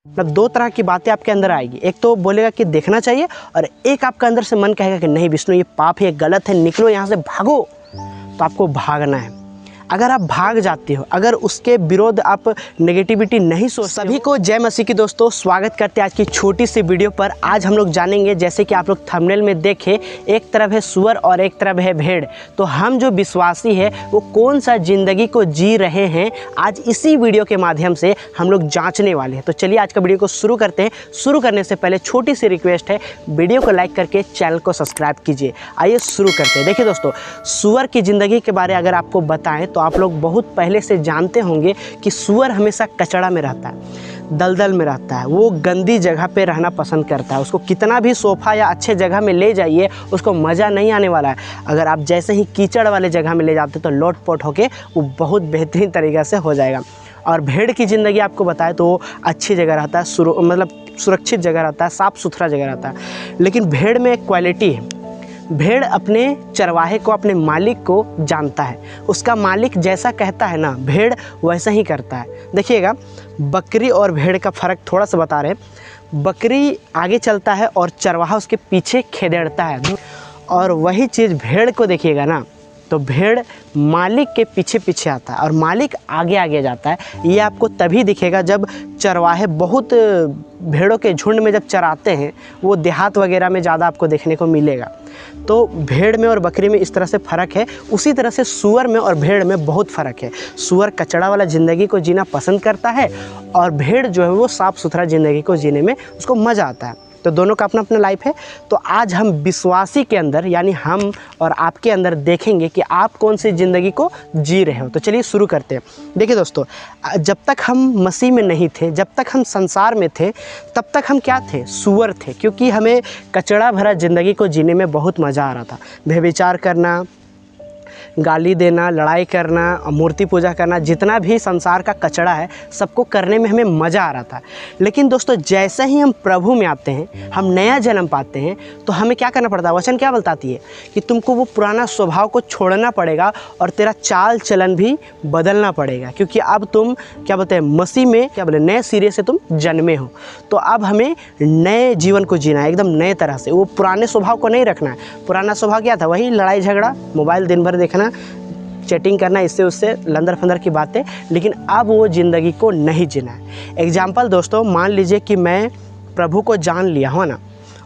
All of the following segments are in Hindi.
मतलब दो तरह की बातें आपके अंदर आएगी। एक तो बोलेगा कि देखना चाहिए, और एक आपका अंदर से मन कहेगा कि नहीं विष्णु, ये पाप है, गलत है, निकलो यहाँ से, भागो। तो आपको भागना है। अगर आप भाग जाते हो, अगर उसके विरोध आप नेगेटिविटी नहीं सोचते। सभी को जय मसीह की दोस्तों, स्वागत करते हैं आज की छोटी सी वीडियो पर। आज हम लोग जानेंगे, जैसे कि आप लोग थंबनेल में देखे, एक तरफ है सुअर और एक तरफ है भेड़। तो हम जो विश्वासी है वो कौन सा ज़िंदगी को जी रहे हैं, आज इसी वीडियो के माध्यम से हम लोग जाँचने वाले हैं। तो चलिए आज का वीडियो को शुरू करते हैं। शुरू करने से पहले छोटी सी रिक्वेस्ट है, वीडियो को लाइक करके चैनल को सब्सक्राइब कीजिए। आइए शुरू करते हैं। देखिए दोस्तों, सुअर की ज़िंदगी के बारे अगर आपको बताएं तो आप लोग बहुत पहले से जानते होंगे कि सुअर हमेशा कचड़ा में रहता है, दलदल में रहता है। वो गंदी जगह पे रहना पसंद करता है। उसको कितना भी सोफ़ा या अच्छे जगह में ले जाइए, उसको मज़ा नहीं आने वाला है। अगर आप जैसे ही कीचड़ वाले जगह में ले जाते तो लोट-पोट होके वो बहुत बेहतरीन तरीक़े से हो जाएगा। और भेड़ की ज़िंदगी आपको बताए तो वो अच्छी जगह रहता है, मतलब सुरक्षित जगह रहता है, साफ़ सुथरा जगह रहता है। लेकिन भेड़ में एक क्वालिटी है, भेड़ अपने चरवाहे को, अपने मालिक को जानता है। उसका मालिक जैसा कहता है ना, भेड़ वैसा ही करता है। देखिएगा, बकरी और भेड़ का फ़र्क थोड़ा सा बता रहे हैं। बकरी आगे चलता है और चरवाहा उसके पीछे खेदेड़ता है, और वही चीज़ भेड़ को देखिएगा ना, तो भेड़ मालिक के पीछे पीछे आता है और मालिक आगे आगे जाता है। ये आपको तभी दिखेगा जब चरवाहे बहुत भेड़ों के झुंड में जब चराते हैं, वो देहात वगैरह में ज़्यादा आपको देखने को मिलेगा। तो भेड़ में और बकरी में इस तरह से फ़र्क है। उसी तरह से सुअर में और भेड़ में बहुत फ़र्क है। सुअर कचड़ा वाला ज़िंदगी को जीना पसंद करता है, और भेड़ जो है वो साफ़ सुथरा ज़िंदगी को जीने में उसको मज़ा आता है। तो दोनों का अपना अपना लाइफ है। तो आज हम विश्वासी के अंदर, यानी हम और आपके अंदर देखेंगे कि आप कौन सी ज़िंदगी को जी रहे हो। तो चलिए शुरू करते हैं। देखिए दोस्तों, जब तक हम मसीह में नहीं थे, जब तक हम संसार में थे, तब तक हम क्या थे? सुअर थे। क्योंकि हमें कचड़ा भरा ज़िंदगी को जीने में बहुत मज़ा आ रहा था। व्यभिचार करना, गाली देना, लड़ाई करना, मूर्ति पूजा करना, जितना भी संसार का कचड़ा है, सबको करने में हमें मज़ा आ रहा था। लेकिन दोस्तों, जैसे ही हम प्रभु में आते हैं, हम नया जन्म पाते हैं, तो हमें क्या करना पड़ता है? वचन क्या बताती है कि तुमको वो पुराना स्वभाव को छोड़ना पड़ेगा और तेरा चाल चलन भी बदलना पड़ेगा। क्योंकि अब तुम क्या बोलते हैं, मसीह में क्या बोले, नए सिरे से तुम जन्मे हो। तो अब हमें नए जीवन को जीना है, एकदम नए तरह से। वो पुराने स्वभाव को नहीं रखना है। पुराना स्वभाव क्या था? वही लड़ाई झगड़ा, मोबाइल दिन भर देखना, चैटिंग करना, इससे उससे लंदर फंदर की बातें। लेकिन अब वो ज़िंदगी को नहीं जीना है। एग्जाम्पल दोस्तों, मान लीजिए कि मैं प्रभु को जान लिया हो ना,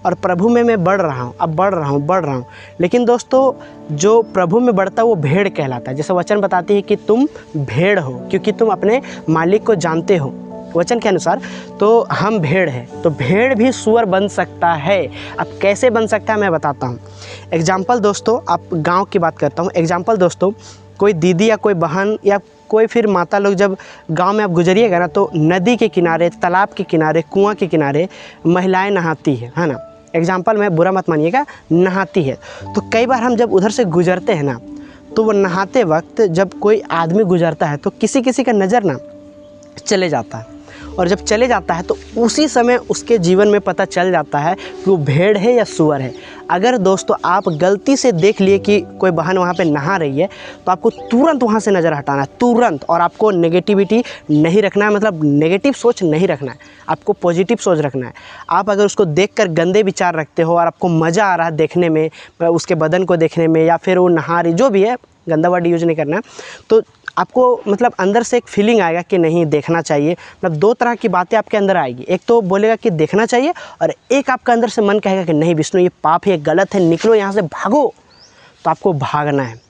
और प्रभु में मैं बढ़ रहा हूँ, अब बढ़ रहा हूँ। लेकिन दोस्तों, जो प्रभु में बढ़ता है वो भेड़ कहलाता है। जैसे वचन बताती है कि तुम भेड़ हो, क्योंकि तुम अपने मालिक को जानते हो, वचन के अनुसार। तो हम भेड़ हैं। तो भेड़ भी सुअर बन सकता है। अब कैसे बन सकता है मैं बताता हूँ। एग्जाम्पल दोस्तों, आप गांव की बात करता हूँ। एग्जाम्पल दोस्तों, कोई दीदी या कोई बहन या कोई फिर माता लोग जब गांव में आप गुजरिएगा ना, तो नदी के किनारे, तालाब के किनारे, कुआं के किनारे महिलाएं नहाती है ना। एग्जाम्पल में, बुरा मत मानिएगा, नहाती है। तो कई बार हम जब उधर से गुजरते हैं ना, तो वो नहाते वक्त जब कोई आदमी गुजरता है तो किसी किसी का नज़र ना चले जाता है, और जब चले जाता है तो उसी समय उसके जीवन में पता चल जाता है कि वो भेड़ है या सुअर है। अगर दोस्तों आप गलती से देख लिए कि कोई बहन वहाँ पे नहा रही है, तो आपको तुरंत वहाँ से नज़र हटाना है, तुरंत। और आपको नेगेटिविटी नहीं रखना है, मतलब नेगेटिव सोच नहीं रखना है, आपको पॉजिटिव सोच रखना है। आप अगर उसको देखकर गंदे विचार रखते हो और आपको मज़ा आ रहा है देखने में, उसके बदन को देखने में, या फिर वो नहा रही, जो भी है, गंदा वर्ड यूज़ नहीं करना है, तो आपको मतलब अंदर से एक फीलिंग आएगा कि नहीं, देखना चाहिए। मतलब दो तरह की बातें आपके अंदर आएगी। एक तो बोलेगा कि देखना चाहिए, और एक आपका अंदर से मन कहेगा कि नहीं विष्णु, ये पाप है, गलत है, निकलो यहाँ से, भागो। तो आपको भागना है।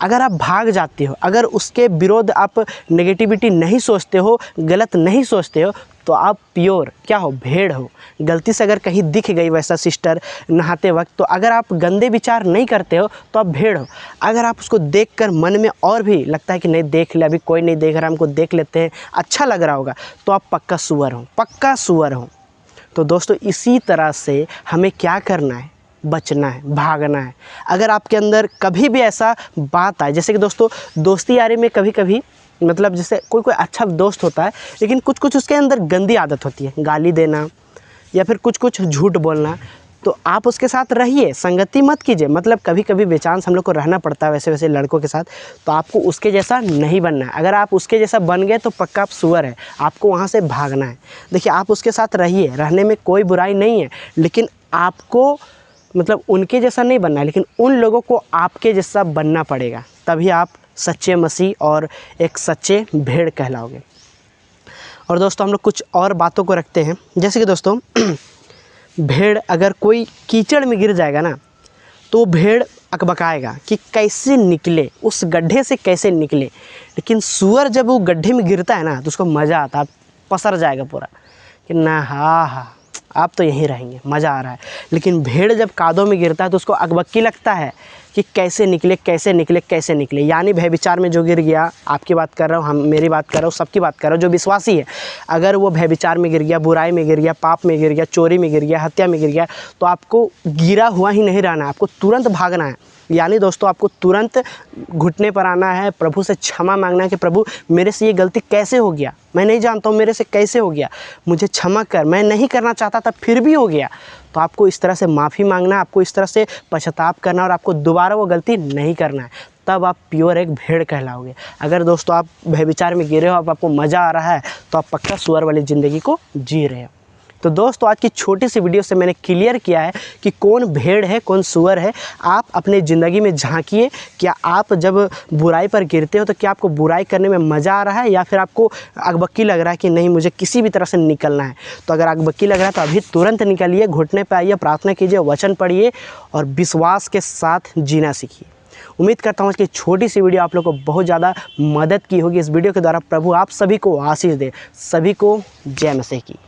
अगर आप भाग जाते हो, अगर उसके विरोध आप नेगेटिविटी नहीं सोचते हो, गलत नहीं सोचते हो, तो आप प्योर क्या हो? भेड़ हो। गलती से अगर कहीं दिख गई वैसा सिस्टर नहाते वक्त, तो अगर आप गंदे विचार नहीं करते हो तो आप भेड़ हो। अगर आप उसको देखकर मन में और भी लगता है कि नहीं, देख ले, अभी कोई नहीं देख रहा, हमको देख लेते हैं, अच्छा लग रहा होगा, तो आप पक्का सुअर हो, पक्का सुअर हो। तो दोस्तों, इसी तरह से हमें क्या करना है? बचना है, भागना है। अगर आपके अंदर कभी भी ऐसा बात आए, जैसे कि दोस्तों दोस्ती यारी में कभी कभी, मतलब जैसे कोई कोई अच्छा दोस्त होता है, लेकिन कुछ कुछ उसके अंदर गंदी आदत होती है, गाली देना या फिर कुछ कुछ झूठ बोलना। तो आप उसके साथ रहिए, संगति मत कीजिए। मतलब कभी कभी बेचांस हम लोग को रहना पड़ता है वैसे वैसे लड़कों के साथ, तो आपको उसके जैसा नहीं बनना है। अगर आप उसके जैसा बन गए तो पक्का आप सुअर है, आपको वहाँ से भागना है। देखिए आप उसके साथ रहिए, रहने में कोई बुराई नहीं है, लेकिन आपको मतलब उनके जैसा नहीं बनना है, लेकिन उन लोगों को आपके जैसा बनना पड़ेगा, तभी आप सच्चे मसीह और एक सच्चे भेड़ कहलाओगे। और दोस्तों हम लोग कुछ और बातों को रखते हैं, जैसे कि दोस्तों भेड़ अगर कोई कीचड़ में गिर जाएगा ना, तो भेड़ अकबकाएगा कि कैसे निकले, उस गड्ढे से कैसे निकले। लेकिन सुअर जब वो गड्ढे में गिरता है ना, तो उसको मज़ा आता है, पसर जाएगा पूरा कि ना हाँ आप तो यहीं रहेंगे, मज़ा आ रहा है। लेकिन भेड़ जब कादों में गिरता है तो उसको अकबक्की लगता है कि कैसे निकले कैसे निकले कैसे निकले। यानी व्यभिचार में जो गिर गया, आपकी बात कर रहा हूँ, हम मेरी बात कर रहा हूँ, सबकी बात कर रहा हूँ, जो विश्वासी है, अगर वो व्यभिचार में गिर गया, बुराई में गिर गया, पाप में गिर गया, चोरी में गिर गया, हत्या में गिर गया, तो आपको गिरा हुआ ही नहीं रहना है, आपको तुरंत भागना है। यानी दोस्तों आपको तुरंत घुटने पर आना है, प्रभु से क्षमा मांगना है कि प्रभु मेरे से ये गलती कैसे हो गया, मैं नहीं जानता हूँ मेरे से कैसे हो गया, मुझे क्षमा कर, मैं नहीं करना चाहता था फिर भी हो गया। तो आपको इस तरह से माफ़ी मांगना है, आपको इस तरह से पश्चाताप करना और आपको दोबारा वो गलती नहीं करना है, तब आप प्योर एक भेड़ कहलाओगे। अगर दोस्तों आप व्यभिचार में गिरे हो, अब आपको मज़ा आ रहा है, तो आप पक्का सुअर वाली ज़िंदगी को जी रहे हो। तो दोस्तों आज की छोटी सी वीडियो से मैंने क्लियर किया है कि कौन भेड़ है कौन सुअर है। आप अपने ज़िंदगी में झांकिए, क्या आप जब बुराई पर गिरते हो तो क्या आपको बुराई करने में मज़ा आ रहा है, या फिर आपको अकबक्की लग रहा है कि नहीं मुझे किसी भी तरह से निकलना है। तो अगर अकबक्की लग रहा है तो अभी तुरंत निकलिए, घुटने पर आइए, प्रार्थना कीजिए, वचन पढ़िए और विश्वास के साथ जीना सीखिए। उम्मीद करता हूँ कि छोटी सी वीडियो आप लोग को बहुत ज़्यादा मदद की होगी। इस वीडियो के द्वारा प्रभु आप सभी को आशीष दे। सभी को जय मसीह की।